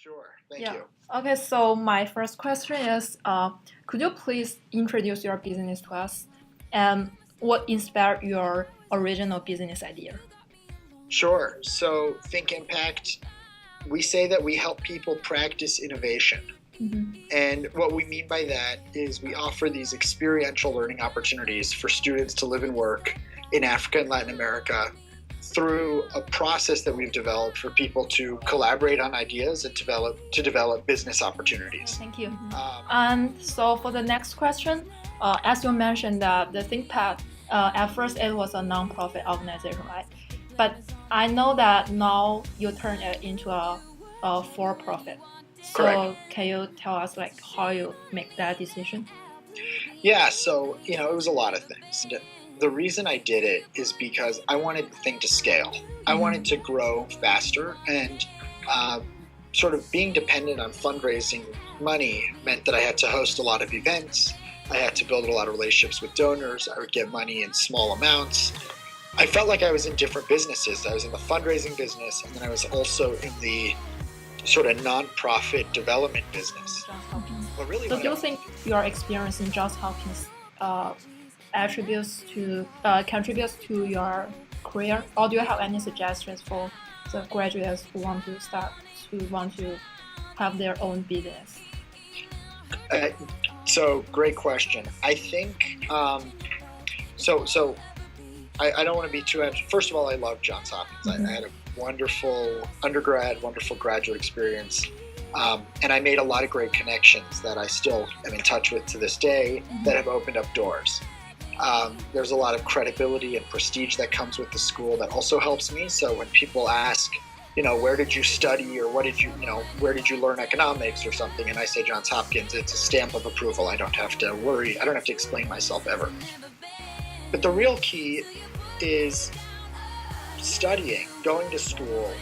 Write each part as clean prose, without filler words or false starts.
Sure. Thank Yeah. you. Okay, so my first question is, could you please introduce your business to us and what inspired your original business idea? Sure. So, Think Impact, we say that we help people practice innovation. And what we mean by that is we offer these experiential learning opportunities for students to live and work in Africa and Latin America through a process that we've developed for people to collaborate on ideas and develop business opportunities. Thank you. Um, And so for the next question, as you mentioned that the ThinkPad, at first it was a non-profit organization, right? But I know that now you turn it into a for-profit. So Correct. can you tell us like how you make that decision? Yeah, so it was a lot of things. The reason I did it is because I wanted the thing to scale. I wanted to grow faster, and sort of being dependent on fundraising money meant that I had to host a lot of events. I had to build a lot of relationships with donors. I would get money in small amounts. I felt like I was in different businesses. I was in the fundraising business, and then I was also in the sort of nonprofit development business. Johns Hopkins. But really, So what do I you think your experience in Johns Hopkins contributes to your career, or do you have any suggestions for the graduates who want to have their own business? So great question. I think so. I don't want to be too. First of all, I love Johns Hopkins. I had a wonderful undergrad, wonderful graduate experience, and I made a lot of great connections that I still am in touch with to this day that have opened up doors. There's a lot of credibility and prestige that comes with the school that also helps me. So when people ask, where did you study, or where did you learn economics or something, and I say Johns Hopkins, it's a stamp of approval. I don't have to worry. I don't have to explain myself ever. But the real key is studying, going to school,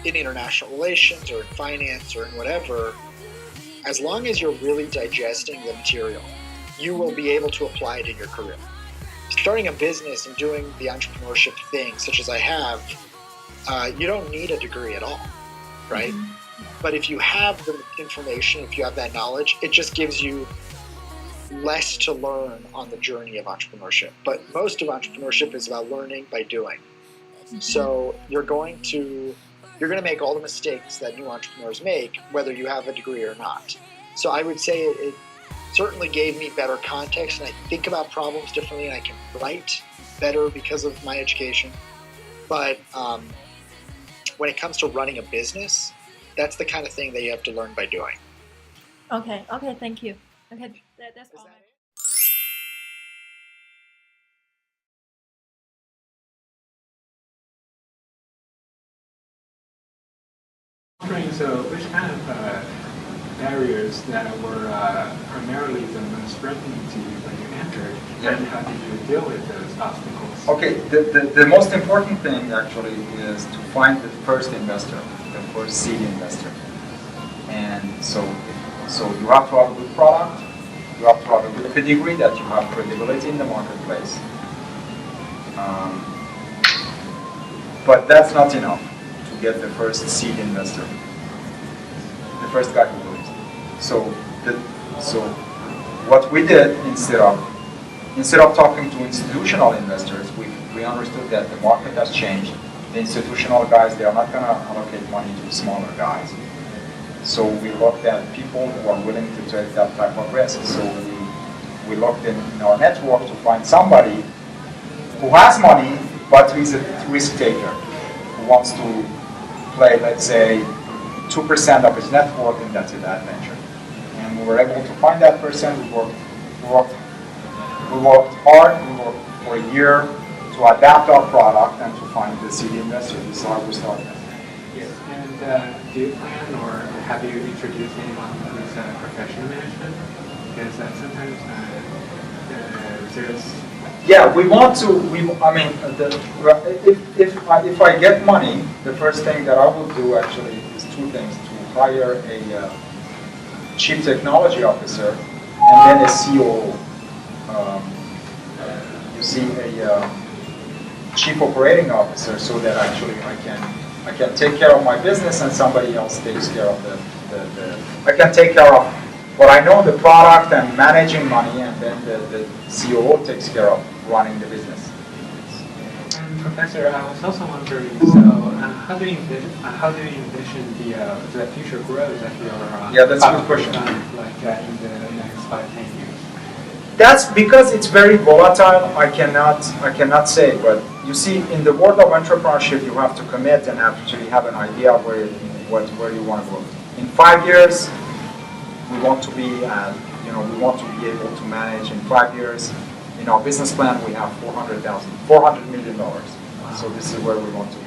in international relations or in finance or in whatever. As long as you're really digesting the material, you will be able to apply it in your career. Starting a business and doing the entrepreneurship thing, such as I have, you don't need a degree at all, right? But if you have the information, if you have that knowledge, it just gives you less to learn on the journey of entrepreneurship. But most of entrepreneurship is about learning by doing. So you're going to make all the mistakes that new entrepreneurs make, whether you have a degree or not. So I would say it certainly gave me better context, and I think about problems differently, and I can write better because of my education. But when it comes to running a business, that's the kind of thing that you have to learn by doing. Okay, thank you. Okay, that's all. So which kind of barriers that were primarily the most threatening to you when you entered, and how did you deal with those obstacles? Okay, the most important thing actually is to find the first investor, the first seed investor. And so you have to have a good product, you have to have a good pedigree, that you have credibility in the marketplace. But that's not enough to get the first seed investor, the first guy who believes. So what we did, instead of talking to institutional investors, we understood that the market has changed. The institutional guys, they are not going to allocate money to smaller guys. So we looked at people who are willing to take that type of risk. So we looked in our network to find somebody who has money, but who is a risk taker, who wants to play, let's say, 2% of his net worth in that venture. And we were able to find that person. We worked hard. We worked for a year to adapt our product and to find the seed investor. This is how we started. Yes, and do you plan, or have you introduced anyone who's professional management? Because sometimes there's... Yeah, we want to. If I get money, the first thing that I will do actually is two things: to hire a chief technology officer and then a COO. You see, a chief operating officer, so that actually I can I can take care of my business and somebody else takes care of the I can take care of what I know, the product and managing money, and then the COO takes care of running the business. Professor, I was also wondering, how do you envision the future growth of your Yeah, that's a good question. In the next 5-10 years? That's because it's very volatile. I cannot say, but you see, in the world of entrepreneurship, you have to commit and actually have an idea of where you want to go. In 5 years, we want to be, we want to be able to manage in 5 years. In our business plan, we have $400 million. Wow. So this is where we want to be.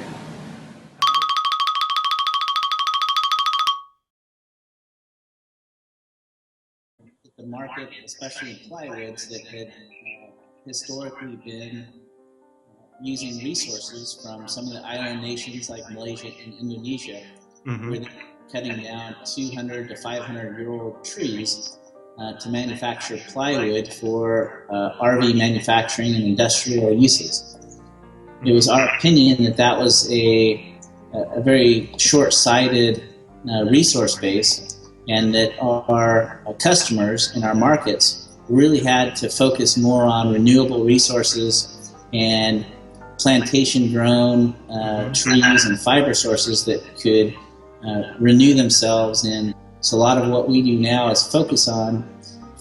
The market, especially in plywoods, that had historically been using resources from some of the island nations like Malaysia and Indonesia, where they're cutting down 200 to 500-year-old trees to manufacture plywood for RV manufacturing and industrial uses. It was our opinion that that was a very short-sighted resource base, and that our customers in our markets really had to focus more on renewable resources and plantation-grown trees and fiber sources that could renew themselves. And so a lot of what we do now is focus on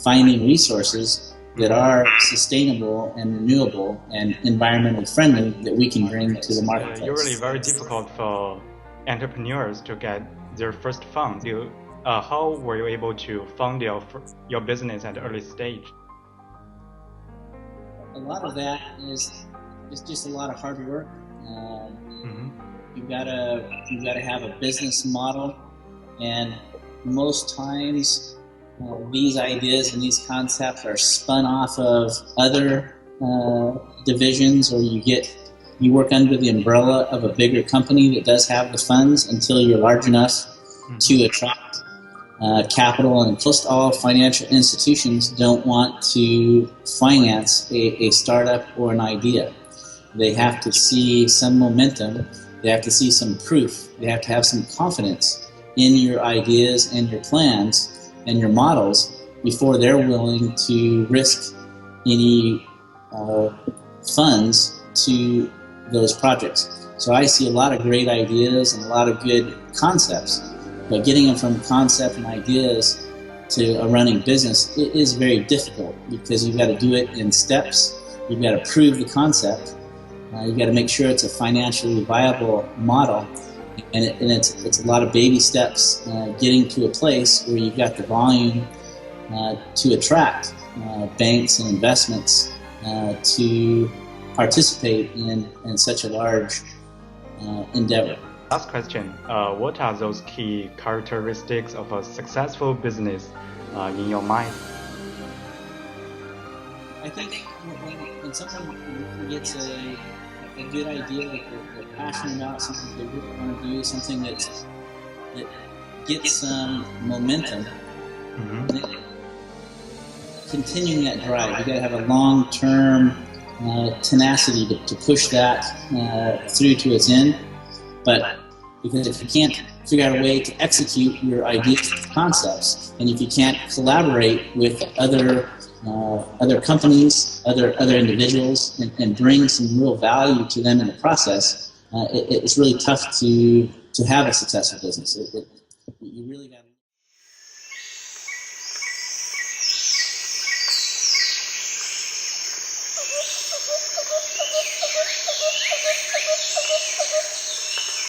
finding resources that are sustainable and renewable and environmentally friendly that we can bring to the marketplace. It's really very difficult for entrepreneurs to get their first funds. How were you able to fund your business at the early stage? A lot of that is just a lot of hard work. You've got to have a business model, and most times these ideas and these concepts are spun off of other divisions, or you work under the umbrella of a bigger company that does have the funds until you're large enough to attract capital. And most all financial institutions don't want to finance a startup or an idea. They have to see some momentum, they have to see some proof, they have to have some confidence in your ideas and your plans and your models before they're willing to risk any funds to those projects. So I see a lot of great ideas and a lot of good concepts, but getting them from concept and ideas to a running business, it is very difficult, because you've got to do it in steps. You've got to prove the concept. You've got to make sure it's a financially viable model, and it's a lot of baby steps getting to a place where you've got the volume to attract banks and investments to participate in such a large endeavor. Last question, what are those key characteristics of a successful business in your mind? I think when someone gets a good idea that they're passionate about, something they really want to do, something that gets some momentum, continuing that drive. You got to have a long-term tenacity to push that through to its end. But because if you can't figure out a way to execute your ideas and concepts, and if you can't collaborate with other companies, other individuals, and bring some real value to them in the process, it's really tough to have a successful business. You really got to